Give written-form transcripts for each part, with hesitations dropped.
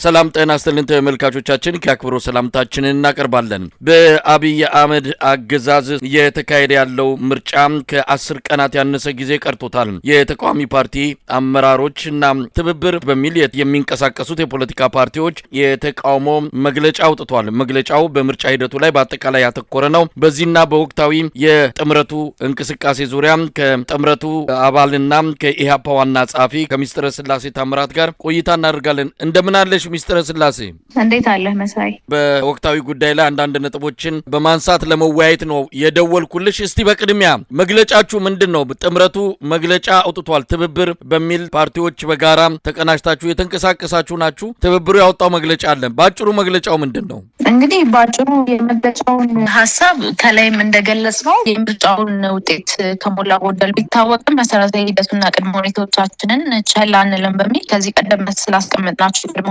ሰላም ጤና ይስጥልን ተመልካቾቻችን ከአክብሮ ሰላምታችንን እናቀርባለን። በአብይ አህመድ አገዛዝ የተካሄደ ያለው ምርጫ ከ10 ቀናት ያነሰ ጊዜ ቀርቶታል። የተቃዋሚ ፓርቲ አመራሮችና ትብብር በሚል የሚንቀሳቀሱት የፖለቲካ ፓርቲዎች የተቃውሞ መግለጫ አውጥተዋል። መግለጫው በምርጫ ሂደቱ ላይ በአጠቃላይ ያተኮረ ነው። በዚህና በወቅታዊ የጥምረቱ እንቅስቃሴ ዙሪያ ከጥምረቱ አባልና ከኢሃፓ ዋና ጸሐፊ ከሚስጥረ ስላሴ ታምራት ጋር ቆይታ እናደርጋለን። እንደምን አለሽ ሚስጥረ ስላሴ? እንዴት አለህ መሳይ? በወቅታዊ ጉዳይ ላይ አንዳንድ ነጥቦችን በማንሳት ለመወያየት ነው የደወልኩልሽ። እስቲ በቅድሚያ መግለጫችሁ ምንድነው? ጥምረቱ መግለጫ አውጥቷል። ትብብር በሚል ፓርቲዎች በጋራ ተቀናጅታችሁ የተንቀሳቀሳችሁ ናችሁ። ትብብሩ ያወጣው መግለጫ አለ። ባጭሩ መግለጫው ምንድነው? እንግዲህ ባጭሩ የመግለጫውን ሐሳብ ከላይም እንደገለጽነው የምርጫውን ውጤት ከሞላ ጎደል ቢታወቅም መሰረታዊ ሂደቱና ቅድመ ሁኔታዎቻችንን ቸል አንልም በሚል ከዚህ ቀደም ስላስቀመጥናቸው ቅድመ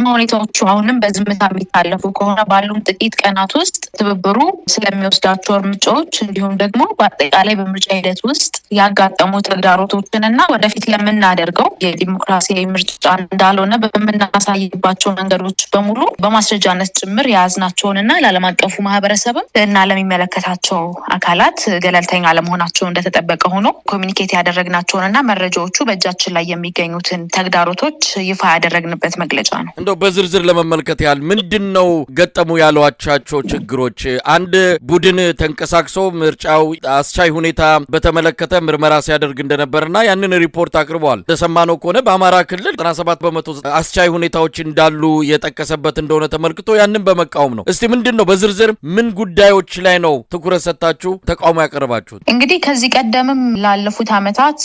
ሁኔታዎቹ አሁንም በዝምታ የሚታለፉ ከሆነ ባሉን ጥቂት ቀናት ውስጥ ትብብሩ ስለሚወስዳቸው እርምጃዎች እንዲሁም ደግሞ በአጠቃላይ በምርጫ ሂደት ውስጥ ያጋጠሙ ተግዳሮቶችንና ወደፊት ለምናደርገው የዲሞክራሲያዊ ምርጫ እንዳልሆነ በምናሳይባቸው መንገዶች በሙሉ በማስረጃነት ጭምር የያዝናቸውንና ለዓለም አቀፉ ማህበረሰብም እና ለሚመለከታቸው አካላት ገለልተኛ አለመሆናቸው እንደተጠበቀ ሆኖ ኮሚኒኬት ያደረግናቸውንና መረጃዎቹ በእጃችን ላይ የሚገኙትን ተግዳሮቶች ይፋ ያደረግንበት መግለጫ ነው። እንደው በዝርዝር ለመመልከት ያህል ምንድነው ገጠሙ ያሏቸው ችግሮች? አንድ ቡድን ተንቀሳቅሶ ምርጫው አስቻይ ሁኔታ በተመለከተ ምርመራ ሲያደርግ እንደነበርና ያንን ሪፖርት አቅርቧል። ተሰማነው ከሆነ በአማራ ክልል 97% አስቻይ ሁኔታዎች እንዳሉ የጠቀሰበት እንደሆነ ተመልክቶ ያንን በመቃወም ነው። እስቲ ምንድነው በዝርዝር ምን ጉዳዮች ላይ ነው ትኩረት ሰጣችሁ ተቃውሞ ያቀርባችሁት? እንግዲህ ከዚህ ቀደምም ላለፉት ዓመታት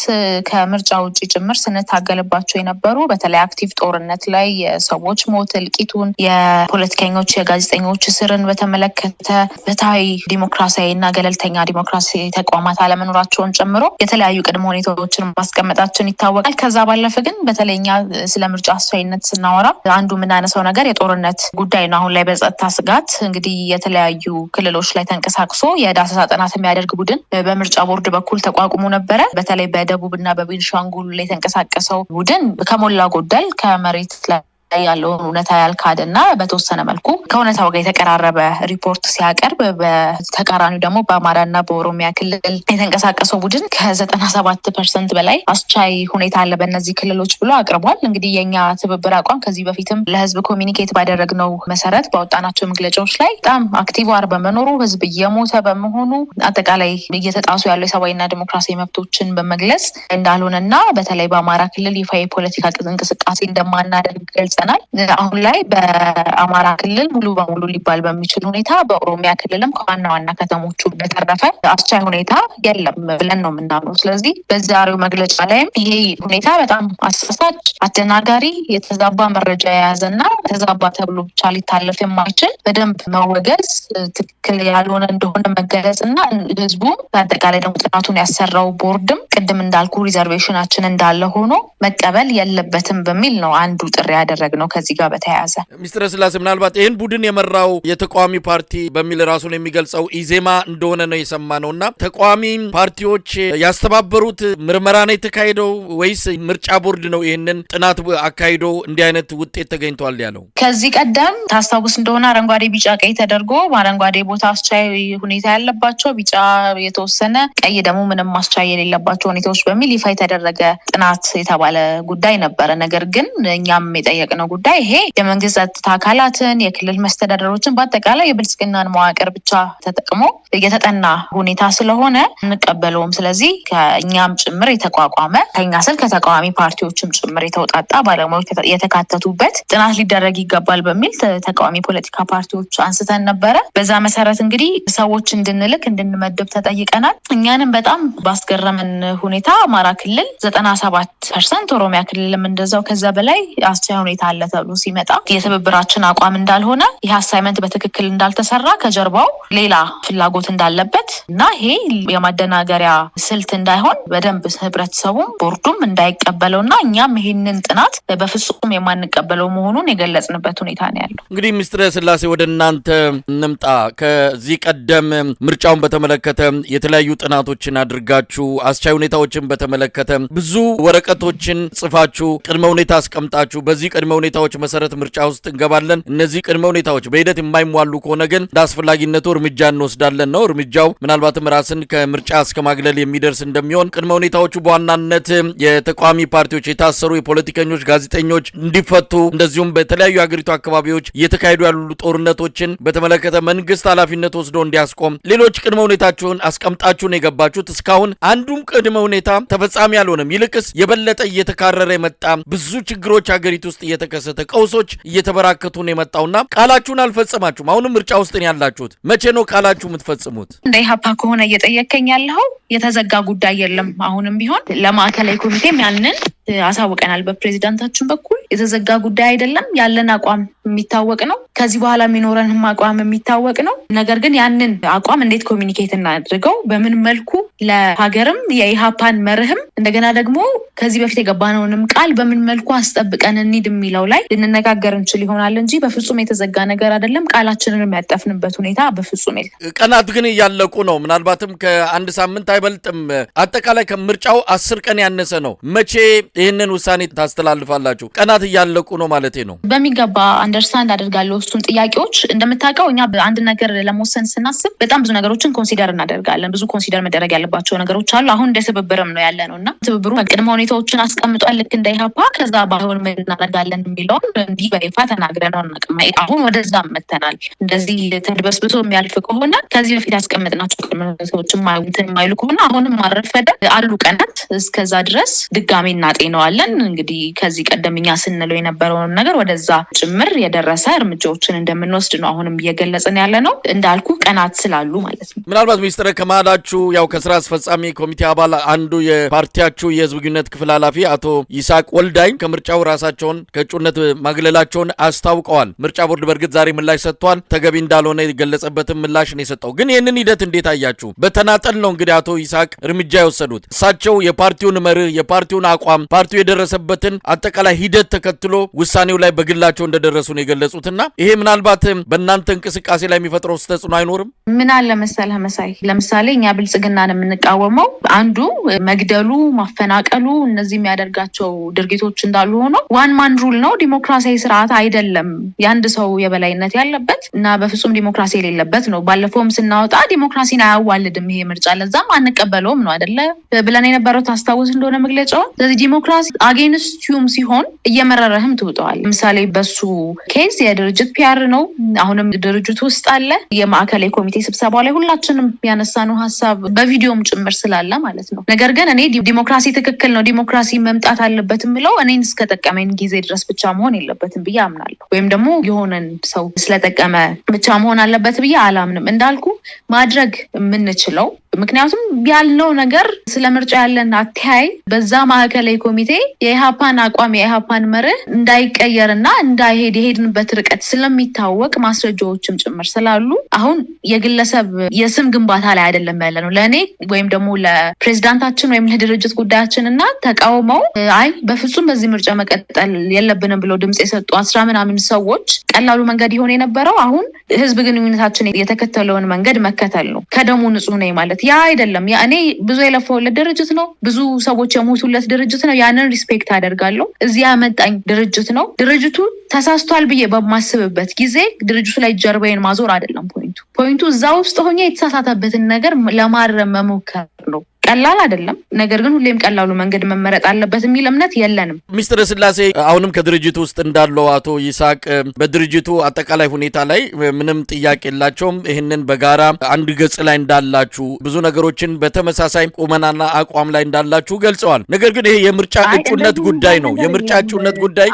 ከምርጫ ውጪ ጭምር ስንታገልባቸው የነበሩ በተለይ አክቲቭ ጦርነት ላይ የሰዎች ሞት እልቂቱን፣ የፖለቲከኞች የጋዜጠኞች እስርን በተመለከተ ፍትሃዊ ዲሞክራሲያዊና ገለልተኛ ዲሞክራሲ ተቋማት አለመኖራቸውን ጨምሮ የተለያዩ ቅድመ ሁኔታዎችን ማስቀመጣችን ይታወቃል። ከዛ ባለፈ ግን በተለይኛ ስለ ምርጫ አስቻይነት ስናወራ አንዱ የምናነሳው ነገር የጦርነት ጉዳይ ነው። አሁን ላይ በጸጥታ ስጋት እንግዲህ የተለያዩ ክልሎች ላይ ተንቀሳቅሶ የዳሰሳ ጥናት የሚያደርግ ቡድን በምርጫ ቦርድ በኩል ተቋቁሞ ነበረ። በተለይ በደቡብና በቤንሻንጉል ላይ የተንቀሳቀሰው ቡድን ከሞላ ጎደል ከመሬት ላይ ያለውን እውነታ ያልካደና በተወሰነ መልኩ ከእውነታው ጋር የተቀራረበ ሪፖርት ሲያቀርብ፣ በተቃራኒው ደግሞ በአማራና በኦሮሚያ ክልል የተንቀሳቀሰው ቡድን ከ97% በላይ አስቻይ ሁኔታ አለ በእነዚህ ክልሎች ብሎ አቅርቧል። እንግዲህ የኛ ትብብር አቋም ከዚህ በፊትም ለህዝብ ኮሚኒኬት ባደረግነው መሰረት ባወጣናቸው መግለጫዎች ላይ በጣም አክቲቭ ዋር በመኖሩ ህዝብ እየሞተ በመሆኑ አጠቃላይ እየተጣሱ ያለው የሰብአዊና ዲሞክራሲያዊ መብቶችን በመግለጽ እንዳልሆነና በተለይ በአማራ ክልል ይፋ የፖለቲካ እንቅስቃሴ እንደማናደርግ ገልጸ አሁን ላይ በአማራ ክልል ሙሉ በሙሉ ሊባል በሚችል ሁኔታ በኦሮሚያ ክልልም ከዋና ዋና ከተሞቹ በተረፈ አስቻይ ሁኔታ የለም ብለን ነው የምናምነው። ስለዚህ በዛሬው መግለጫ ላይም ይሄ ሁኔታ በጣም አሳሳች፣ አደናጋሪ፣ የተዛባ መረጃ የያዘና ተዛባ ተብሎ ብቻ ሊታለፍ የማይችል በደንብ መወገዝ፣ ትክክል ያልሆነ እንደሆነ መገለጽና ህዝቡ በአጠቃላይ ደግሞ ጥናቱን ያሰራው ቦርድም ቅድም እንዳልኩ ሪዘርቬሽናችን እንዳለ ሆኖ መቀበል የለበትም በሚል ነው አንዱ ጥሪ ያደረገ ነው። ከዚህ ጋር በተያያዘ ሚስጥረ ስላሴ ምናልባት ይህን ቡድን የመራው የተቃዋሚ ፓርቲ በሚል ራሱን የሚገልጸው ኢዜማ እንደሆነ ነው የሰማነውና ተቃዋሚ ፓርቲዎች ያስተባበሩት ምርመራ ነው የተካሄደው ወይስ ምርጫ ቦርድ ነው ይህንን ጥናት አካሂዶ እንዲህ አይነት ውጤት ተገኝቷል ያለው? ከዚህ ቀደም ታስታውስ እንደሆነ አረንጓዴ ቢጫ ቀይ ተደርጎ በአረንጓዴ ቦታ አስቻይ ሁኔታ ያለባቸው፣ ቢጫ የተወሰነ፣ ቀይ ደግሞ ምንም አስቻይ የሌለባቸው ሁኔታዎች በሚል ይፋ የተደረገ ጥናት የተባለ ጉዳይ ነበረ። ነገር ግን እኛም የጠየቅነው ጉዳይ ይሄ የመንግስት ጸጥታ አካላትን፣ የክልል መስተዳደሮችን በአጠቃላይ የብልጽግናን መዋቅር ብቻ ተጠቅሞ የተጠና ሁኔታ ስለሆነ እንቀበለውም። ስለዚህ ከእኛም ጭምር የተቋቋመ ከኛ ስል ከተቃዋሚ ፓርቲዎችም ጭምር የተውጣጣ ባለሙያዎች የተካተቱበት ጥናት ሊደረግ ይገባል በሚል ተቃዋሚ ፖለቲካ ፓርቲዎች አንስተን ነበረ። በዛ መሰረት እንግዲህ ሰዎች እንድንልክ እንድንመድብ ተጠይቀናል። እኛንም በጣም ባስገረመን ሁኔታ አማራ ክልል 97%፣ ኦሮሚያ ክልልም እንደዛው ከዛ በላይ አስቻይ ሁኔታ አለ ተብሎ ሲመጣ የትብብራችን አቋም እንዳልሆነ ይህ አሳይመንት በትክክል እንዳልተሰራ ከጀርባው ሌላ ፍላጎት እንዳለበት እና ይሄ የማደናገሪያ ስልት እንዳይሆን በደንብ ህብረተሰቡም ቦርዱም እንዳይቀበለውና እኛም ይሄንን ጥናት በፍጹም የማንቀበለው መሆኑን የገለጽንበት ሁኔታ ነው ያለው። እንግዲህ ሚኒስትር ስላሴ ወደ እናንተ እንምጣ። ከዚህ ቀደም ምርጫውን በተመለከተ የተለያዩ ጥናቶችን አድርጋችሁ አስቻይ ሁኔታዎችን በተመለከተ ብዙ ወረቀቶችን ጽፋችሁ ቅድመ ሁኔታ አስቀምጣችሁ በዚህ ቅድመ ሁኔታዎች መሰረት ምርጫ ውስጥ እንገባለን፣ እነዚህ ቅድመ ሁኔታዎች በሂደት የማይሟሉ ከሆነ ግን እንዳስፈላጊነቱ እርምጃ እንወስዳለን ነው። እርምጃው ምናልባትም ራስን ከምርጫ እስከ ማግለል የሚደርስ እንደሚሆን ቅድመ ሁኔታዎቹ በዋናነት የተቃዋሚ ፓርቲዎች የታሰሩ የፖለቲከኞች፣ ጋዜጠኞች እንዲፈቱ እንደዚሁም በተለያዩ የሀገሪቱ አካባቢዎች እየተካሄዱ ያሉ ጦርነቶችን በተመለከተ መንግስት ኃላፊነት ወስዶ እንዲያስቆም ሌሎች ቅድመ ሁኔታችሁን አስቀምጣችሁን የገባችሁት እስካሁን አንዱም ቅድመ ሁኔታ ተፈጻሚ አልሆነም። ይልቅስ የበለጠ እየተካረረ የመጣ ብዙ ችግሮች ሀገሪቱ ውስጥ እየተከሰተ ቀውሶች እየተበራከቱ ነው የመጣውና ቃላችሁን አልፈጸማችሁም። አሁንም ምርጫ ውስጥ ነው ያላችሁት። መቼ ነው ቃላችሁ የምትፈጽሙት? እንደ ኢህአፓ ከሆነ እየጠየቀኝ ያለው የተዘጋ ጉዳይ የለም። አሁንም ቢሆን ለማዕከላዊ ኮሚቴም ያንን አሳውቀናል። በፕሬዚዳንታችን በኩል የተዘጋ ጉዳይ አይደለም። ያለን አቋም የሚታወቅ ነው። ከዚህ በኋላ የሚኖረንም አቋም የሚታወቅ ነው። ነገር ግን ያንን አቋም እንዴት ኮሚኒኬት እናድርገው፣ በምን መልኩ ለሀገርም የኢሃፓን መርህም እንደገና ደግሞ ከዚህ በፊት የገባነውንም ቃል በምን መልኩ አስጠብቀን እንሂድ የሚለው ላይ ልንነጋገር እንችል ይሆናል እንጂ በፍጹም የተዘጋ ነገር አይደለም። ቃላችንን የሚያጠፍንበት ሁኔታ በፍጹም የለም። ቀናት ግን እያለቁ ነው። ምናልባትም ከአንድ ሳምንት አይበልጥም። አጠቃላይ ከምርጫው 10 ቀን ያነሰ ነው። መቼ ይህንን ውሳኔ ታስተላልፋላችሁ? ቀናት እያለቁ ነው ማለቴ ነው። በሚገባ አንደርስታንድ አደርጋለሁ እሱን ጥያቄዎች። እንደምታውቀው እኛ በአንድ ነገር ለመወሰን ስናስብ በጣም ብዙ ነገሮችን ኮንሲደር እናደርጋለን። ብዙ ኮንሲደር መደረግ ያለባቸው ነገሮች አሉ። አሁን እንደ ትብብርም ነው ያለ ነው እና ትብብሩ ቅድመ ሁኔታዎችን አስቀምጧል ልክ እንደ ኢህአፓ። ከዛ ባይሆን ምን እናደርጋለን የሚለውን እንዲህ በይፋ ተናግረን ነው። አሁን ወደዛ መተናል። እንደዚህ ተድበስብሶ የሚያልፍ ከሆነ ከዚህ በፊት ያስቀምጥናቸው ቅድመ ሁኔታዎች የማይሉ ከሆነ አሁንም ማረፈደ አሉ ቀናት። እስከዛ ድረስ ድጋሜ እናጤነዋለን። እንግዲህ ከዚህ ቀደም እኛ ስንለው የነበረውን ነገር ወደዛ ጭምር የደረሰ እርምጃዎችን እንደምንወስድ ነው አሁንም እየገለጽን ያለ ነው። እንዳልኩ ቀናት ስላሉ ማለት ነው። ምናልባት ሚኒስትር ከመሃላችሁ ያው ከስራ አስፈጻሚ ኮሚቴ አባል አንዱ የፓርቲያችሁ የህዝብ ግንኙነት ክፍል ኃላፊ አቶ ይስሐቅ ወልዳይ ከምርጫው ራሳቸውን ከእጩነት ማግለላቸውን አስታውቀዋል። ምርጫ ቦርድ በእርግጥ ዛሬ ምላሽ ሰጥቷል። ተገቢ እንዳልሆነ የገለጸበትን ምላሽ ነው የሰጠው። ግን ይህንን ሂደት እንዴት አያችሁ? በተናጠል ነው እንግዲህ አቶ ይስሐቅ እርምጃ የወሰዱት። እሳቸው የፓርቲውን መርህ የፓርቲውን አቋም ፓርቲው የደረሰበትን አጠቃላይ ሂደት ተከትሎ ውሳኔው ላይ በግላቸው እንደደረሱ ነው የገለጹትና ይሄ ምናልባት በእናንተ እንቅስቃሴ ላይ የሚፈጥረው ተጽዕኖ አይኖርም? ምን አለ መሰለህ መሳይ፣ ለምሳሌ እኛ ብልጽግናን የምንቃወመው አንዱ መግደሉ፣ ማፈናቀሉ እነዚህ የሚያደርጋቸው ድርጊቶች እንዳሉ ሆኖ ዋን ማን ሩል ነው፣ ዲሞክራሲያዊ ስርዓት አይደለም። የአንድ ሰው የበላይነት ያለበት እና በፍጹም ዲሞክራሲ የሌለበት ነው። ባለፈውም ስናወጣ ዲሞክራሲን አያዋልድም ይሄ ምርጫ፣ ለዛም አንቀበለውም ነው አይደለ ብለን የነበረው ታስታውስ እንደሆነ መግለጫው። ስለዚህ ዲሞክራሲ አጌንስቲዩም ሲሆን እየመረረህም ትውጠዋል። ለምሳሌ በሱ ኬስ የድርጅት ፒአር ነው። አሁንም ድርጅት ውስጥ አለ። የማዕከላዊ ኮሚቴ ስብሰባ ላይ ሁላችንም ያነሳነው ሀሳብ በቪዲዮም ጭምር ስላለ ማለት ነው። ነገር ግን እኔ ዲሞክራሲ ትክክል ነው፣ ዲሞክራሲ መምጣት አለበት የምለው እኔን እስከጠቀመኝ ጊዜ ድረስ ብቻ መሆን የለበትም ብዬ አምናለሁ። ወይም ደግሞ የሆነን ሰው ስለጠቀመ ብቻ መሆን አለበት ብዬ አላምንም። እንዳልኩ ማድረግ የምንችለው ምክንያቱም ያልነው ነገር ስለ ምርጫ ያለን አተያይ በዛ ማዕከላዊ ኮሚቴ የኢሃፓን አቋም የኢሃፓን መርህ እንዳይቀየርና እንዳይሄድ የሄድንበት ርቀት ስለሚታወቅ ማስረጃዎችም ጭምር ስላሉ አሁን የግለሰብ የስም ግንባታ ላይ አይደለም ያለ ነው። ለእኔ ወይም ደግሞ ለፕሬዚዳንታችን ወይም ለድርጅት ጉዳያችን እና ተቃውመው አይ በፍጹም በዚህ ምርጫ መቀጠል የለብንም ብለው ድምጽ የሰጡ 10 ምናምን ሰዎች ቀላሉ መንገድ ይሆን የነበረው አሁን ህዝብ ግንኙነታችን የተከተለውን መንገድ መከተል ነው። ከደሙ ንጹህ ነኝ ማለት ያ አይደለም። እኔ ብዙ የለፈውለት ድርጅት ነው፣ ብዙ ሰዎች የሞቱለት ድርጅት ነው። ያንን ሪስፔክት አደርጋለሁ። እዚያ ያመጣኝ ድርጅት ነው። ድርጅቱ ተሳስቷል ብዬ በማስብበት ጊዜ ድርጅቱ ላይ ጀርባዬን ማዞር አይደለም ፖይንቱ እዛ ውስጥ ሆኜ የተሳሳተበትን ነገር ለማረም መሞከር ነው። ቀላል አይደለም። ነገር ግን ሁሌም ቀላሉ መንገድ መመረጥ አለበት የሚል እምነት የለንም። ሚኒስትር ስላሴ አሁንም ከድርጅቱ ውስጥ እንዳለው አቶ ይስሐቅ በድርጅቱ አጠቃላይ ሁኔታ ላይ ምንም ጥያቄ የላቸውም። ይህንን በጋራ አንድ ገጽ ላይ እንዳላችሁ ብዙ ነገሮችን በተመሳሳይ ቁመናና አቋም ላይ እንዳላችሁ ገልጸዋል። ነገር ግን ይሄ የምርጫ እጩነት ጉዳይ ነው። የምርጫ እጩነት ጉዳይ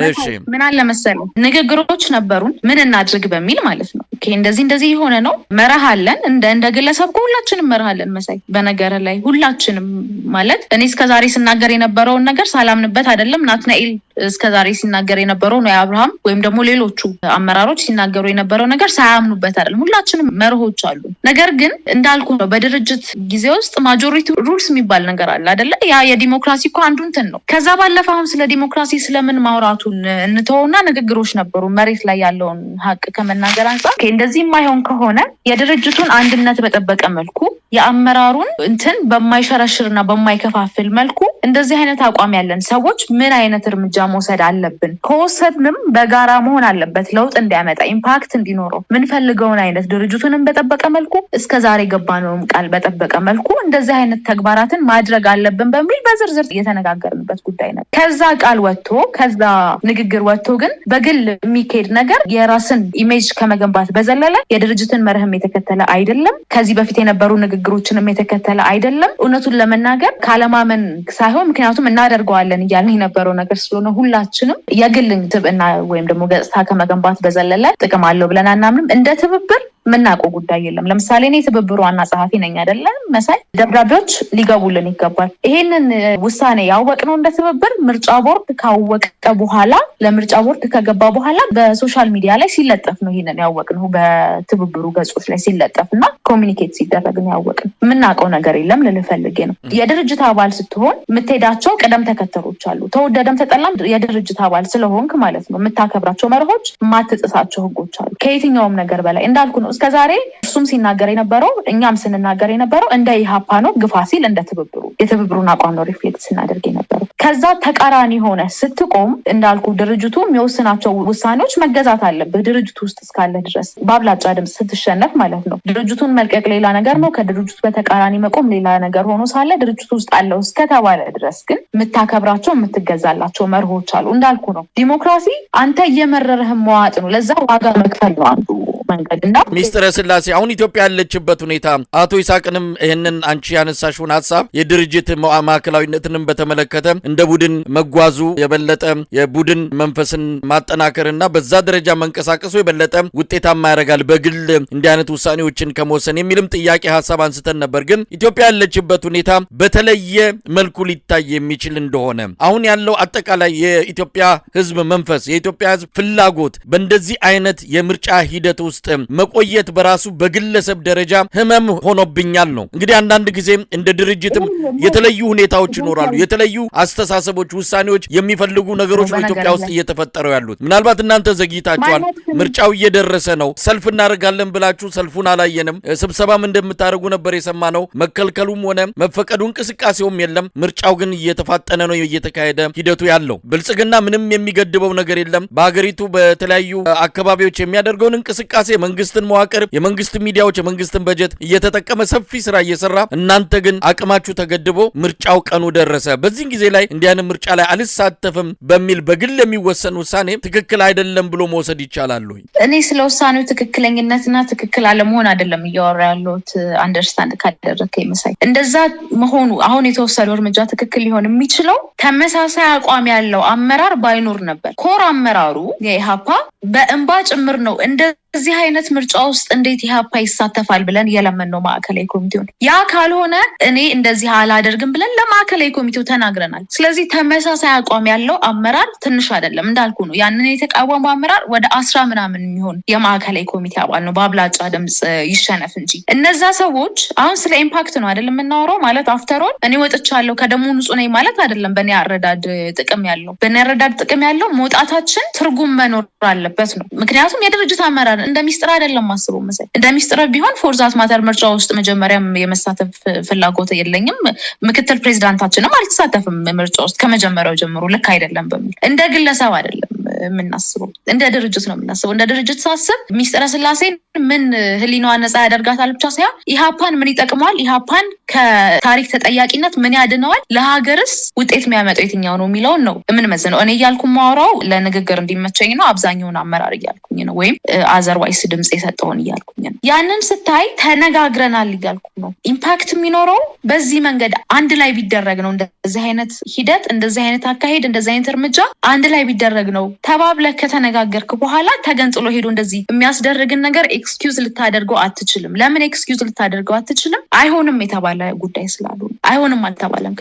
እሺ፣ ምን አለ መሰለህ ንግግሮች ነበሩን ምን እናድርግ በሚል ማለት ነው። እንደዚህ የሆነ ነው መርህ አለን እንደ ግለሰብ ሁላችንም መርህ አለን መሳይ በነገር ላይ ሁላችንም ማለት እኔ እስከዛሬ ስናገር የነበረውን ነገር ሳላምንበት አይደለም ናትናኤል እስከዛሬ ሲናገር የነበረው ነው የአብርሃም ወይም ደግሞ ሌሎቹ አመራሮች ሲናገሩ የነበረው ነገር ሳያምኑበት አይደለም ሁላችንም መርሆች አሉ ነገር ግን እንዳልኩ ነው በድርጅት ጊዜ ውስጥ ማጆሪቲ ሩልስ የሚባል ነገር አለ አይደለ ያ የዲሞክራሲ እኮ አንዱ እንትን ነው ከዛ ባለፈ አሁን ስለ ዲሞክራሲ ስለምን ማውራቱን እንተውና ንግግሮች ነበሩ መሬት ላይ ያለውን ሀቅ ከመናገር አንፃር እንደዚህ የማይሆን ከሆነ የድርጅቱን አንድነት በጠበቀ መልኩ የአመራሩን እንትን በማይሸረሽርና በማይከፋፍል መልኩ እንደዚህ አይነት አቋም ያለን ሰዎች ምን አይነት እርምጃ መውሰድ አለብን ከወሰድንም በጋራ መሆን አለበት ለውጥ እንዲያመጣ ኢምፓክት እንዲኖረው ምን ፈልገውን አይነት ድርጅቱንም በጠበቀ መልኩ እስከዛሬ ገባነውም ቃል በጠበቀ መልኩ እንደዚህ አይነት ተግባራትን ማድረግ አለብን በሚል በዝርዝር እየተነጋገርንበት ጉዳይ ነው ከዛ ቃል ወጥቶ ከዛ ንግግር ወጥቶ ግን በግል የሚካሄድ ነገር የራስን ኢሜጅ ከመገንባት በዘለለ የድርጅትን መርህም የተከተለ አይደለም ከዚህ በፊት የነበሩ ንግግሮችንም የተከተለ አይደለም እውነቱን ለመናገር ካለማመን ሳይሆን ምክንያቱም እናደርገዋለን እያልን የነበረው ነገር ስለሆነ ሁላችንም የግል ትብዕና ወይም ደግሞ ገጽታ ከመገንባት በዘለለ ጥቅም አለው ብለን አናምንም እንደ ትብብር ምናውቀው ጉዳይ የለም ለምሳሌ እኔ ትብብሩ ዋና ጸሐፊ ነኝ አይደለም መሳይ ደብዳቤዎች ሊገቡልን ይገባል ይሄንን ውሳኔ ያወቅነው እንደ ትብብር ምርጫ ቦርድ ካወቀ በኋላ ለምርጫ ቦርድ ከገባ በኋላ በሶሻል ሚዲያ ላይ ሲለጠፍ ነው ይሄንን ያወቅነው በትብብሩ ገጾች ላይ ሲለጠፍና ኮሙኒኬት ሲደረግ ነው ያወቅነው ምናውቀው ነገር የለም ልልፈልጌ ነው የድርጅት አባል ስትሆን የምትሄዳቸው ቀደም ተከተሎች አሉ ተወደደም ተጠላም የድርጅት አባል ስለሆንክ ማለት ነው የምታከብራቸው መርሆች ማትጥሳቸው ህጎች አሉ ከየትኛውም ነገር በላይ እንዳልኩ ነው እስከዛሬ እሱም ሲናገር የነበረው እኛም ስንናገር የነበረው እንደ ኢሃፓ ነው ግፋ ሲል እንደ ትብብሩ የትብብሩን አቋም ነው ሪፍሌክት ስናደርግ የነበረው ከዛ ተቃራኒ ሆነ ስትቆም እንዳልኩ ድርጅቱ የሚወስናቸው ውሳኔዎች መገዛት አለብህ ድርጅቱ ውስጥ እስካለ ድረስ በአብላጫ ድምፅ ስትሸነፍ ማለት ነው ድርጅቱን መልቀቅ ሌላ ነገር ነው ከድርጅቱ በተቃራኒ መቆም ሌላ ነገር ሆኖ ሳለ ድርጅቱ ውስጥ አለው እስከተባለ ድረስ ግን የምታከብራቸው የምትገዛላቸው መርሆች አሉ እንዳልኩ ነው ዲሞክራሲ አንተ እየመረረህም መዋጥ ነው ለዛ ዋጋ መክፈል ነው አንዱ መንገድና ሚስተር ስላሴ አሁን ኢትዮጵያ ያለችበት ሁኔታ አቶ ይሳቅንም ይሄንን አንቺ ያነሳሽውን ሐሳብ የድርጅት ማዕከላዊነትንም በተመለከተ እንደ ቡድን መጓዙ የበለጠ የቡድን መንፈስን ማጠናከርና በዛ ደረጃ መንቀሳቀሱ የበለጠ ውጤታማ ያደርጋል በግል እንዲህ አይነት ውሳኔዎችን ከመወሰን የሚልም ጥያቄ ሐሳብ አንስተን ነበር ግን ኢትዮጵያ ያለችበት ሁኔታ በተለየ መልኩ ሊታይ የሚችል እንደሆነ አሁን ያለው አጠቃላይ የኢትዮጵያ ሕዝብ መንፈስ የኢትዮጵያ ሕዝብ ፍላጎት በእንደዚህ አይነት የምርጫ ሂደት ውስጥ መቆየት በራሱ በግለሰብ ደረጃ ህመም ሆኖብኛል ነው እንግዲህ አንዳንድ ጊዜ እንደ ድርጅትም የተለዩ ሁኔታዎች ይኖራሉ የተለዩ አስተሳሰቦች ውሳኔዎች የሚፈልጉ ነገሮች በኢትዮጵያ ውስጥ እየተፈጠሩ ያሉት ምናልባት እናንተ ዘግይታችኋል ምርጫው እየደረሰ ነው ሰልፍ እናደርጋለን ብላችሁ ሰልፉን አላየንም ስብሰባም እንደምታደርጉ ነበር የሰማነው መከልከሉም ሆነ መፈቀዱ እንቅስቃሴውም የለም ምርጫው ግን እየተፋጠነ ነው እየተካሄደ ሂደቱ ያለው ብልጽግና ምንም የሚገድበው ነገር የለም በሀገሪቱ በተለያዩ አካባቢዎች የሚያደርገውን እንቅስቃሴ የመንግስትን መዋቅር የመንግስት ሚዲያዎች የመንግስትን በጀት እየተጠቀመ ሰፊ ስራ እየሰራ እናንተ ግን አቅማችሁ ተገድቦ ምርጫው ቀኑ ደረሰ በዚህ ጊዜ ላይ እንዲያን ምርጫ ላይ አልሳተፍም በሚል በግል የሚወሰን ውሳኔ ትክክል አይደለም ብሎ መውሰድ ይቻላል ወይ እኔ ስለ ውሳኔው ትክክለኝነትና ትክክል አለመሆን አይደለም እያወራ ያለሁት አንደርስታንድ ካደረከኝ መሳይ እንደዛ መሆኑ አሁን የተወሰደው እርምጃ ትክክል ሊሆን የሚችለው ተመሳሳይ አቋም ያለው አመራር ባይኖር ነበር ኮር አመራሩ የኢሃፓ በእንባ ጭምር ነው እንደዚህ አይነት ምርጫ ውስጥ እንዴት ኢሃፓ ይሳተፋል ብለን የለመነው ማዕከላዊ ኮሚቴውን ያ ካልሆነ እኔ እንደዚህ አላደርግም ብለን ለማዕከላዊ ኮሚቴው ተናግረናል ስለዚህ ተመሳሳይ አቋም ያለው አመራር ትንሽ አይደለም እንዳልኩ ነው ያንን የተቃወመ አመራር ወደ 10 ምናምን የሚሆን የማዕከላዊ ኮሚቴ አባል ነው በአብላጫ ድምጽ ይሸነፍ እንጂ እነዛ ሰዎች አሁን ስለ ኢምፓክት ነው አይደለም የምናወራው ማለት አፍተሮል እኔ ወጥቻለሁ ከደሙ ንጹህ ነኝ ማለት አይደለም በእኔ አረዳድ ጥቅም ያለው መውጣታችን ትርጉም መኖር አለበት ነው ምክንያቱም የድርጅት አመራር እንደሚስጥር አይደለም ማስበው መሰለኝ እንደሚስጥር ቢሆን ፎርዛት ማተር ምርጫ ውስጥ መጀመሪያም የመሳተፍ ፍላጎት የለኝም ምክትል ፕሬዝዳንታችንም አልተሳተፍም ምርጫ ውስጥ ከመጀመሪያው ጀምሮ ልክ አይደለም በሚል እንደ ግለሰብ አይደለም የምናስበው እንደ ድርጅት ነው የምናስበው እንደ ድርጅት ሳስብ ሚስተር ስላሴን ምን ህሊናዋ ነፃ ያደርጋታል ብቻ ሳይሆን ኢሃፓን ምን ይጠቅመዋል ኢሃፓን ከታሪክ ተጠያቂነት ምን ያድነዋል ለሀገርስ ውጤት የሚያመጣው የትኛው ነው የሚለውን ነው የምንመዝነው እኔ እያልኩ ማወራው ለንግግር እንዲመቸኝ ነው አብዛኛውን አመራር እያልኩኝ ነው ወይም አዘርዋይስ ድምጽ የሰጠውን እያልኩኝ ነው ያንን ስታይ ተነጋግረናል እያልኩ ነው ኢምፓክት የሚኖረው በዚህ መንገድ አንድ ላይ ቢደረግ ነው እንደዚህ አይነት ሂደት እንደዚህ አይነት አካሄድ እንደዚህ አይነት እርምጃ አንድ ላይ ቢደረግ ነው ተባብለህ ከተነጋገርክ በኋላ ተገንጥሎ ሄዶ እንደዚህ የሚያስደርግን ነገር ኤክስኪውዝ ልታደርገው አትችልም። ለምን ኤክስኪውዝ ልታደርገው አትችልም? አይሆንም የተባለ ጉዳይ ስላሉ አይሆንም አልተባለም።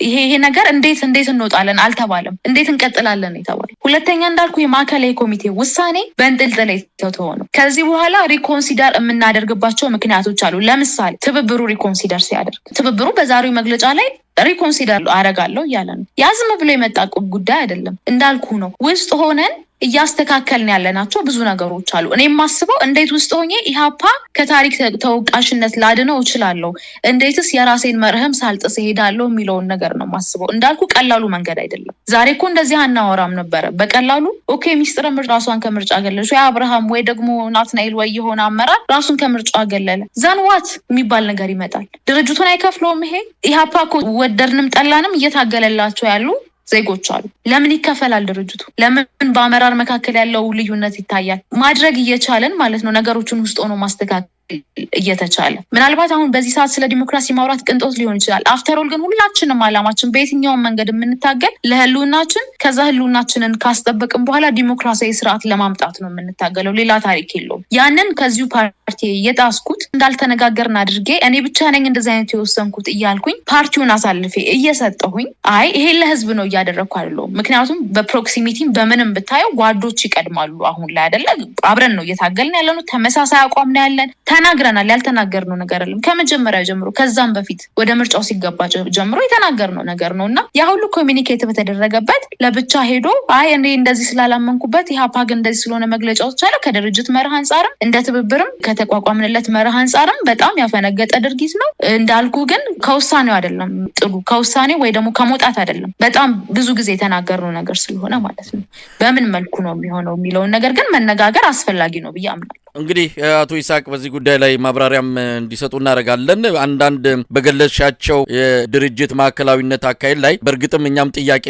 ይሄ ነገር እንዴት እንወጣለን አልተባለም። እንዴት እንቀጥላለን የተባለ። ሁለተኛ እንዳልኩ የማዕከላዊ ኮሚቴ ውሳኔ በእንጥልጥል የተተወ ነው። ከዚህ በኋላ ሪኮንሲደር የምናደርግባቸው ምክንያቶች አሉ። ለምሳሌ ትብብሩ ሪኮንሲደር ሲያደርግ ትብብሩ በዛሬው መግለጫ ላይ ሪኮንሲደር አደርጋለሁ እያለ ነው። ያዝም ብሎ የመጣ ጉዳይ አይደለም። እንዳልኩ ነው ውስጥ ሆነን እያስተካከልን ያለናቸው ብዙ ነገሮች አሉ። እኔ የማስበው እንዴት ውስጥ ሆኜ ኢህአፓ ከታሪክ ተወቃሽነት ላድነው እችላለሁ፣ እንዴትስ የራሴን መርህም ሳልጥስ እሄዳለሁ የሚለውን ነገር ነው የማስበው። እንዳልኩ ቀላሉ መንገድ አይደለም። ዛሬ እኮ እንደዚህ አናወራም ነበረ በቀላሉ። ኦኬ ሚስጥር ራሷን ከምርጫ አገለለች ወይ አብርሃም ወይ ደግሞ ናትናኤል ወይ የሆነ አመራር ራሱን ከምርጫ አገለለ፣ ዘንዋት የሚባል ነገር ይመጣል። ድርጅቱን አይከፍለውም። ይሄ ኢህአፓ እኮ ወደድንም ጠላንም እየታገለላቸው ያሉ ዜጎች አሉ። ለምን ይከፈላል ድርጅቱ? ለምን በአመራር መካከል ያለው ልዩነት ይታያል? ማድረግ እየቻለን ማለት ነው ነገሮችን ውስጥ ሆኖ ማስተካከል እየተቻለ ምናልባት አሁን በዚህ ሰዓት ስለ ዲሞክራሲ ማውራት ቅንጦት ሊሆን ይችላል። አፍተሮል ግን ሁላችንም አላማችን በየትኛውም መንገድ የምንታገል ለህልውናችን፣ ከዛ ህልውናችንን ካስጠበቅን በኋላ ዲሞክራሲያዊ ስርዓት ለማምጣት ነው የምንታገለው። ሌላ ታሪክ የለውም። ያንን ከዚሁ ፓርቲ እየጣስኩት እንዳልተነጋገርን አድርጌ እኔ ብቻ ነኝ እንደዚህ አይነት የወሰንኩት እያልኩኝ ፓርቲውን አሳልፌ እየሰጠሁኝ አይ ይሄን ለህዝብ ነው እያደረግኩ አይደለሁም። ምክንያቱም በፕሮክሲሚቲም በምንም ብታየው ጓዶች ይቀድማሉ። አሁን ላይ አይደለ አብረን ነው እየታገልን ያለነው። ተመሳሳይ አቋም ነው ያለን። ተናግረናል። ያልተናገርነው ነገር አይደለም። ከመጀመሪያ ጀምሮ ከዛም በፊት ወደ ምርጫው ሲገባ ጀምሮ የተናገርነው ነገር ነው እና ያ ሁሉ ኮሚኒኬት በተደረገበት ለብቻ ሄዶ አይ እኔ እንደዚህ ስላላመንኩበት ኢህአፓ ግን እንደዚህ ስለሆነ መግለጫዎች አለ ከድርጅት መርህ አንጻርም እንደ ትብብርም ከተቋቋምንለት መርህ አንጻርም በጣም ያፈነገጠ ድርጊት ነው። እንዳልኩ ግን ከውሳኔው አይደለም ጥሉ ከውሳኔ ወይ ደግሞ ከመውጣት አይደለም። በጣም ብዙ ጊዜ የተናገርነው ነገር ስለሆነ ማለት ነው። በምን መልኩ ነው የሚሆነው የሚለውን ነገር ግን መነጋገር አስፈላጊ ነው ብዬ አምናለሁ። እንግዲህ አቶ ይስሐቅ በዚህ ጉዳይ ላይ ማብራሪያም እንዲሰጡ እናደርጋለን። አንዳንድ በገለሻቸው የድርጅት ማዕከላዊነት አካሄድ ላይ በእርግጥም እኛም ጥያቄ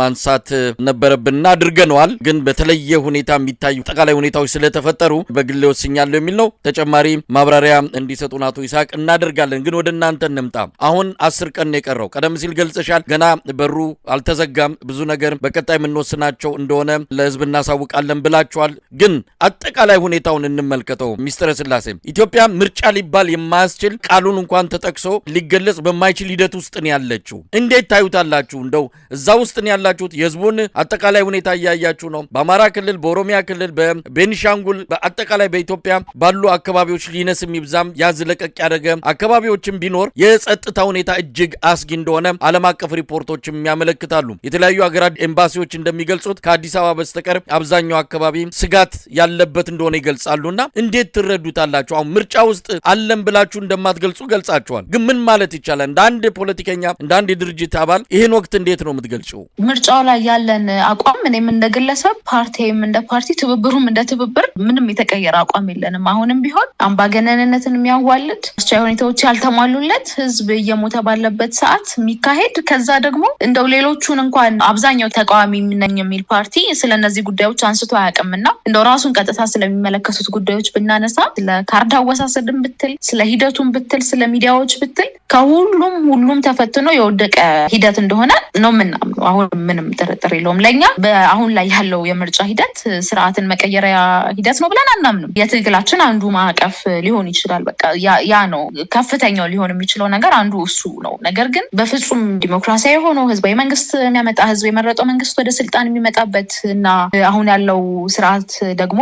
ማንሳት ነበረብንና አድርገነዋል። ግን በተለየ ሁኔታ የሚታዩ አጠቃላይ ሁኔታዎች ስለተፈጠሩ በግል ወስኛለሁ የሚል ነው። ተጨማሪ ማብራሪያ እንዲሰጡን አቶ ይስሐቅ እናደርጋለን። ግን ወደ እናንተ እንምጣ። አሁን 10 ቀን የቀረው ቀደም ሲል ገልጸሻል። ገና በሩ አልተዘጋም። ብዙ ነገር በቀጣይ የምንወስናቸው እንደሆነ ለህዝብ እናሳውቃለን ብላችኋል። ግን አጠቃላይ ሁኔታውን እንመልከተው። ሚስጥረ ስላሴ ኢትዮጵያ ምርጫ ሊባል የማያስችል ቃሉን እንኳን ተጠቅሶ ሊገለጽ በማይችል ሂደት ውስጥ ነው ያለችው። እንዴት ታዩታላችሁ? እንደው እዛ ውስጥ ነው ያላችሁት። የህዝቡን አጠቃላይ ሁኔታ እያያችሁ ነው። በአማራ ክልል፣ በኦሮሚያ ክልል፣ በቤኒሻንጉል በአጠቃላይ በኢትዮጵያ ባሉ አካባቢዎች ሊነስም ይብዛም ያዝ ለቀቅ ያደረገ አካባቢዎችም ቢኖር የጸጥታ ሁኔታ እጅግ አስጊ እንደሆነ ዓለም አቀፍ ሪፖርቶችም ያመለክታሉ። የተለያዩ ሀገራት ኤምባሲዎች እንደሚገልጹት ከአዲስ አበባ በስተቀር አብዛኛው አካባቢ ስጋት ያለበት እንደሆነ ይገልጻሉ። እና እንዴት ትረዱታላችሁ? አሁን ምርጫ ውስጥ አለም ብላችሁ እንደማትገልጹ ገልጻችኋል። ግን ምን ማለት ይቻላል? እንደ አንድ ፖለቲከኛ እንደ አንድ የድርጅት አባል ይሄን ወቅት እንዴት ነው የምትገልጪው? ምርጫው ላይ ያለን አቋም እኔም እንደ ግለሰብ ፓርቲም እንደ ፓርቲ ትብብሩም እንደ ትብብር ምንም የተቀየረ አቋም የለንም። አሁንም ቢሆን አምባገነንነትን የሚያዋልድ አስቻይ ሁኔታዎች ያልተሟሉለት ህዝብ እየሞተ ባለበት ሰዓት የሚካሄድ ከዛ ደግሞ እንደው ሌሎቹን እንኳን አብዛኛው ተቃዋሚ ነኝ የሚል ፓርቲ ስለነዚህ ጉዳዮች አንስቶ አያውቅምና እንደው ራሱን ቀጥታ ስለሚመለከቱት ጉዳዮች ብናነሳ ስለ ካርድ አወሳሰድም ብትል ስለ ሂደቱም ብትል ስለ ሚዲያዎች ብትል ከሁሉም ተፈትኖ የወደቀ ሂደት እንደሆነ ነው የምናምነው። አሁን ምንም ጥርጥር የለውም። ለኛ በአሁን ላይ ያለው የምርጫ ሂደት ስርዓትን መቀየሪያ ሂደት ነው ብለን አናምንም። የትግላችን አንዱ ማዕቀፍ ሊሆን ይችላል። በቃ ያ ነው ከፍተኛው ሊሆን የሚችለው ነገር አንዱ እሱ ነው። ነገር ግን በፍጹም ዲሞክራሲያዊ ሆኖ ህዝባዊ መንግስት የሚያመጣ ህዝብ የመረጠው መንግስት ወደ ስልጣን የሚመጣበት እና አሁን ያለው ስርዓት ደግሞ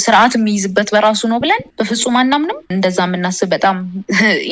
ስርዓት የሚይዝበት በራሱ ነው ብለን በፍጹም አናምንም። እንደዛ የምናስብ በጣም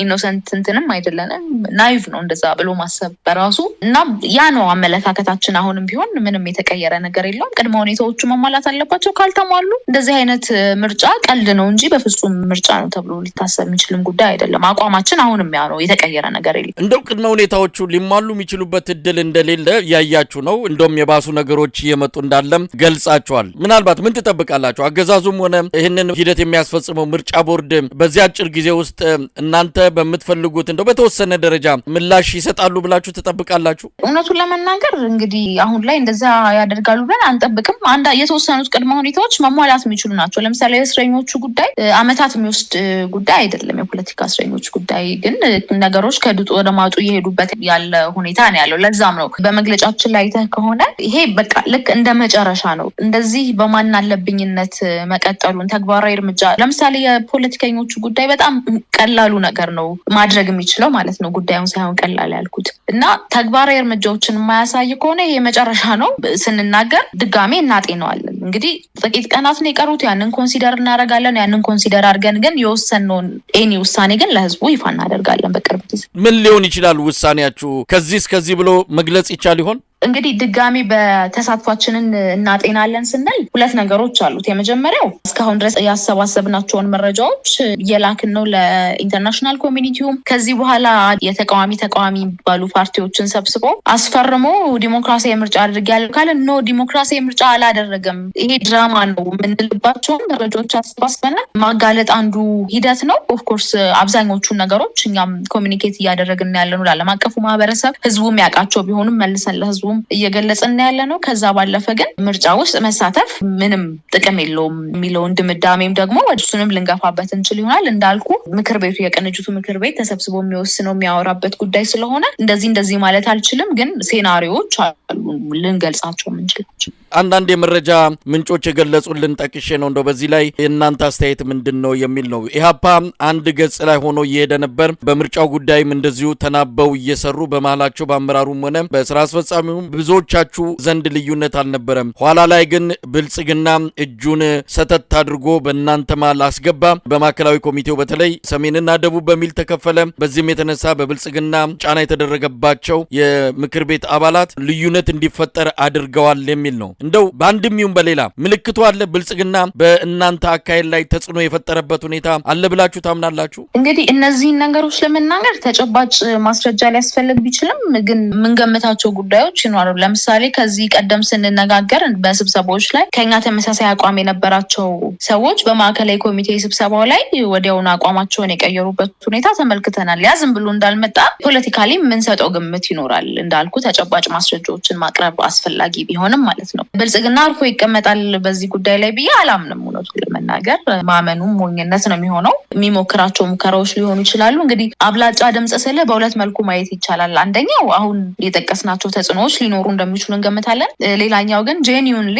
ኢኖሰንት እንትንም አይደለንም። ናይቭ ነው እንደዛ ብሎ ማሰብ በራሱ እና ያ ነው አመለካከታችን። አሁንም ቢሆን ምንም የተቀየረ ነገር የለውም። ቅድመ ሁኔታዎቹ መሟላት አለባቸው። ካልተሟሉ እንደዚህ አይነት ምርጫ ቀልድ ነው እንጂ በፍጹም ምርጫ ነው ተብሎ ሊታሰብ የሚችልም ጉዳይ አይደለም። አቋማችን አሁንም ያ ነው። የተቀየረ ነገር የለም። እንደው ቅድመ ሁኔታዎቹ ሊሟሉ የሚችሉበት እድል እንደሌለ ያያችሁ ነው። እንደውም የባሱ ነገሮች እየመጡ እንዳለም ገልጻችኋል። ምናልባት ምን ትጠብቃላችሁ? አገዛዙም ሆነ ይህንን ይህንን ሂደት የሚያስፈጽመው ምርጫ ቦርድ በዚህ አጭር ጊዜ ውስጥ እናንተ በምትፈልጉት እንደው በተወሰነ ደረጃ ምላሽ ይሰጣሉ ብላችሁ ትጠብቃላችሁ? እውነቱን ለመናገር እንግዲህ አሁን ላይ እንደዛ ያደርጋሉ ብለን አንጠብቅም። የተወሰኑት ቅድመ ሁኔታዎች መሟላት የሚችሉ ናቸው። ለምሳሌ የእስረኞቹ ጉዳይ አመታት የሚወስድ ጉዳይ አይደለም። የፖለቲካ እስረኞች ጉዳይ ግን ነገሮች ከድጡ ወደ ማጡ እየሄዱበት ያለ ሁኔታ ነው ያለው። ለዛም ነው በመግለጫችን ላይ ከሆነ ይሄ በቃ ልክ እንደ መጨረሻ ነው። እንደዚህ በማን አለብኝነት መቀጠሉን ተግባራዊ እርምጃ ለምሳሌ የፖለቲከኞቹ ጉዳይ በጣም ቀላሉ ነገር ነው ማድረግ የሚችለው ማለት ነው። ጉዳዩን ሳይሆን ቀላል ያልኩት እና ተግባራዊ እርምጃዎችን የማያሳይ ከሆነ ይሄ መጨረሻ ነው ስንናገር ድጋሜ እናጤነዋለን። እንግዲህ ጥቂት ቀናት ነው የቀሩት። ያንን ኮንሲደር እናደርጋለን። ያንን ኮንሲደር አድርገን ግን የወሰነውን ኤኒ ውሳኔ ግን ለህዝቡ ይፋ እናደርጋለን በቅርብ ጊዜ። ምን ሊሆን ይችላል ውሳኔያችሁ? ከዚህ እስከዚህ ብሎ መግለጽ ይቻል ይሆን? እንግዲህ ድጋሚ በተሳትፏችንን እናጤናለን ስንል ሁለት ነገሮች አሉት። የመጀመሪያው እስካሁን ድረስ ያሰባሰብናቸውን መረጃዎች እየላክን ነው ለኢንተርናሽናል ኮሚኒቲውም። ከዚህ በኋላ የተቃዋሚ የሚባሉ ፓርቲዎችን ሰብስቦ አስፈርሞ ዲሞክራሲያዊ ምርጫ አድርጌያለሁ ካለ ኖ ዲሞክራሲያዊ ምርጫ አላደረገም ይሄ ድራማ ነው የምንልባቸውን መረጃዎች አሰባስበናል። ማጋለጥ አንዱ ሂደት ነው። ኦፍኮርስ አብዛኞቹን ነገሮች እኛም ኮሚኒኬት እያደረግን ያለነው ለዓለም አቀፉ ማህበረሰብ ህዝቡም ያውቃቸው ቢሆንም መልሰን ለህዝቡ እየገለጽን ያለ ነው። ከዛ ባለፈ ግን ምርጫ ውስጥ መሳተፍ ምንም ጥቅም የለውም የሚለውን ድምዳሜም ደግሞ እሱንም ልንገፋበት እንችል ይሆናል። እንዳልኩ ምክር ቤቱ የቅንጅቱ ምክር ቤት ተሰብስቦ የሚወስነው የሚያወራበት ጉዳይ ስለሆነ እንደዚህ ማለት አልችልም። ግን ሴናሪዎች አሉ ልንገልጻቸው የምንችላቸው። አንዳንድ የመረጃ ምንጮች የገለጹልን ጠቅሼ ነው እንደው በዚህ ላይ የእናንተ አስተያየት ምንድን ነው የሚል ነው። ኢህአፓ አንድ ገጽ ላይ ሆኖ እየሄደ ነበር። በምርጫው ጉዳይም እንደዚሁ ተናበው እየሰሩ በመሃላቸው በአመራሩም ሆነ በስራ አስፈጻሚው ብዙዎቻችሁ ዘንድ ልዩነት አልነበረም። ኋላ ላይ ግን ብልጽግና እጁን ሰተት አድርጎ በእናንተ መሃል አስገባ። በማዕከላዊ ኮሚቴው በተለይ ሰሜንና ደቡብ በሚል ተከፈለ። በዚህም የተነሳ በብልጽግና ጫና የተደረገባቸው የምክር ቤት አባላት ልዩነት እንዲፈጠር አድርገዋል የሚል ነው። እንደው በአንድም ይሁን በሌላ ምልክቱ አለ ብልጽግና በእናንተ አካሄድ ላይ ተጽዕኖ የፈጠረበት ሁኔታ አለ ብላችሁ ታምናላችሁ? እንግዲህ እነዚህን ነገሮች ለመናገር ተጨባጭ ማስረጃ ሊያስፈልግ ቢችልም ግን የምንገምታቸው ጉዳዮች ይኖራሉ። ለምሳሌ ከዚህ ቀደም ስንነጋገር በስብሰባዎች ላይ ከኛ ተመሳሳይ አቋም የነበራቸው ሰዎች በማዕከላዊ ኮሚቴ ስብሰባው ላይ ወዲያውኑ አቋማቸውን የቀየሩበት ሁኔታ ተመልክተናል። ያ ዝም ብሎ እንዳልመጣ ፖለቲካሊ የምንሰጠው ግምት ይኖራል። እንዳልኩ ተጨባጭ ማስረጃዎችን ማቅረብ አስፈላጊ ቢሆንም ማለት ነው። ብልጽግና አርፎ ይቀመጣል በዚህ ጉዳይ ላይ ብዬ አላምንም። እውነቱን ለመናገር ማመኑም ሞኝነት ነው የሚሆነው። የሚሞክራቸው ሙከራዎች ሊሆኑ ይችላሉ። እንግዲህ አብላጫ ድምጽ ስለ በሁለት መልኩ ማየት ይቻላል። አንደኛው አሁን የጠቀስናቸው ተጽዕኖዎች ሊኖሩ እንደሚችሉ እንገምታለን። ሌላኛው ግን ጄኒዩንሊ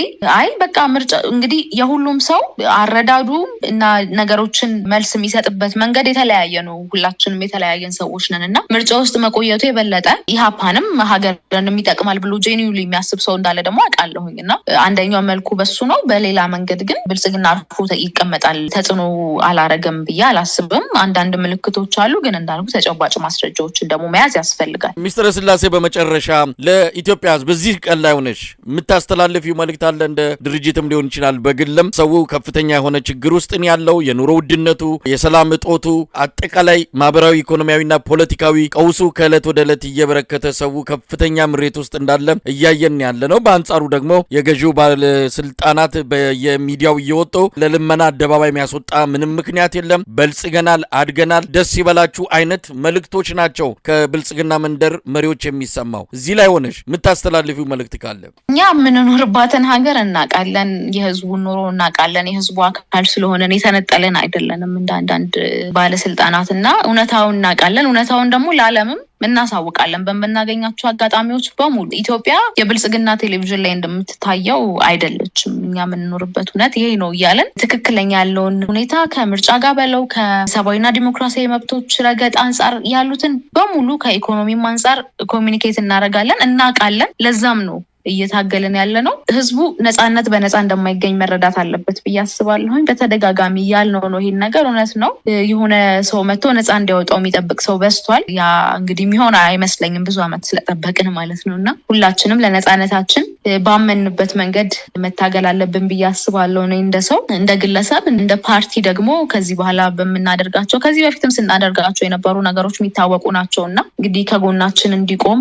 በቃ ምርጫ እንግዲህ የሁሉም ሰው አረዳዱ እና ነገሮችን መልስ የሚሰጥበት መንገድ የተለያየ ነው። ሁላችንም የተለያየን ሰዎች ነን እና ምርጫ ውስጥ መቆየቱ የበለጠ ኢህአፓንም ሀገርን የሚጠቅማል ብሎ ጄኒዩንሊ የሚያስብ ሰው እንዳለ ደግሞ አውቃለሁኝ እና አንደኛው መልኩ በሱ ነው። በሌላ መንገድ ግን ብልጽግና አርፎ ይቀመጣል ተጽዕኖ አላረገም ብዬ አላስብም። አንዳንድ ምልክቶች አሉ፣ ግን እንዳልኩ ተጨባጭ ማስረጃዎችን ደግሞ መያዝ ያስፈልጋል። ሚስተር ስላሴ በመጨረሻ ለኢትዮጵያ ሕዝብ በዚህ ቀን ላይ ሆነሽ የምታስተላልፊው መልእክት አለ? እንደ ድርጅትም ሊሆን ይችላል በግልም ሰው ከፍተኛ የሆነ ችግር ውስጥ ያለው የኑሮ ውድነቱ፣ የሰላም እጦቱ፣ አጠቃላይ ማህበራዊ ኢኮኖሚያዊና ፖለቲካዊ ቀውሱ ከዕለት ወደ ዕለት እየበረከተ ሰው ከፍተኛ ምሬት ውስጥ እንዳለ እያየን ያለ ነው። በአንጻሩ ደግሞ የገዢው ባለስልጣናት በየሚዲያው እየወጡ ለልመና አደባባይ የሚያስወጣ ምንም ምክንያት የለም፣ በልጽገናል፣ አድገናል፣ ደስ ይበላችሁ አይነት መልእክቶች ናቸው ከብልጽግና መንደር መሪዎች የሚሰማው። እዚህ ላይ ሆነሽ የምታስተላልፊው መልእክት ካለ? እኛ የምንኖርባትን ሀገር እናውቃለን፣ የህዝቡን ኑሮ እናውቃለን። የህዝቡ አካል ስለሆነን የተነጠለን አይደለንም እንደ አንዳንድ ባለስልጣናት እና እውነታውን እናውቃለን። እውነታውን ደግሞ ለዓለምም እናሳውቃለን በምናገኛቸው አጋጣሚዎች በሙሉ። ኢትዮጵያ የብልጽግና ቴሌቪዥን ላይ እንደምትታየው አይደለችም። እኛ የምንኖርበት እውነት ይሄ ነው እያለን ትክክለኛ ያለውን ሁኔታ ከምርጫ ጋር በለው ከሰብአዊና ዲሞክራሲያዊ መብቶች ረገጥ አንጻር ያሉትን በሙሉ ከኢኮኖሚም አንጻር ኮሚኒኬት እናደርጋለን፣ እናውቃለን። ለዛም ነው እየታገልን ያለ ነው። ህዝቡ ነጻነት በነጻ እንደማይገኝ መረዳት አለበት ብዬ አስባለሁኝ። በተደጋጋሚ ያልነው ነው። ይሄን ነገር እውነት ነው። የሆነ ሰው መጥቶ ነጻ እንዲያወጣው የሚጠብቅ ሰው በዝቷል። ያ እንግዲህ የሚሆን አይመስለኝም፣ ብዙ አመት ስለጠበቅን ማለት ነው። እና ሁላችንም ለነጻነታችን ባመንበት መንገድ መታገል አለብን ብዬ አስባለሁ። እኔ እንደ ሰው እንደ ግለሰብ እንደ ፓርቲ ደግሞ ከዚህ በኋላ በመናደርጋቸው ከዚህ በፊትም ስናደርጋቸው የነበሩ ነገሮች የሚታወቁ ናቸውና እንግዲህ ከጎናችን እንዲቆም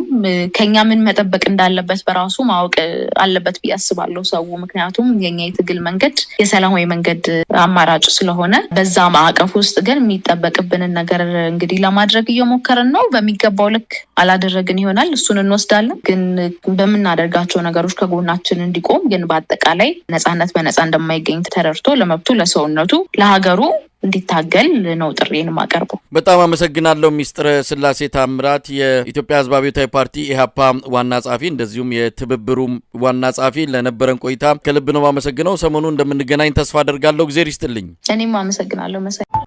ከኛ ምን መጠበቅ እንዳለበት በራሱ ማወቅ አለበት ብዬ አስባለሁ ሰው። ምክንያቱም የኛ የትግል መንገድ የሰላማዊ መንገድ አማራጭ ስለሆነ በዛ ማዕቀፍ ውስጥ ግን የሚጠበቅብንን ነገር እንግዲህ ለማድረግ እየሞከርን ነው። በሚገባው ልክ አላደረግን ይሆናል፣ እሱን እንወስዳለን። ግን በምናደርጋቸው ነገሮች ከጎናችን እንዲቆም ግን በአጠቃላይ ነጻነት በነጻ እንደማይገኝ ተረድቶ ለመብቱ ለሰውነቱ ለሀገሩ እንዲታገል ነው ጥሪን ማቀርበው። በጣም አመሰግናለሁ። ሚስጥረ ስላሴ ታምራት የኢትዮጵያ ሕዝባዊ አብዮታዊ ፓርቲ ኢህአፓ ዋና ጸሐፊ እንደዚሁም የትብብሩ ዋና ጸሐፊ ለነበረን ቆይታ ከልብ ነው አመሰግነው። ሰሞኑን እንደምንገናኝ ተስፋ አደርጋለሁ። እግዚአብሔር ይስጥልኝ። እኔም አመሰግናለሁ።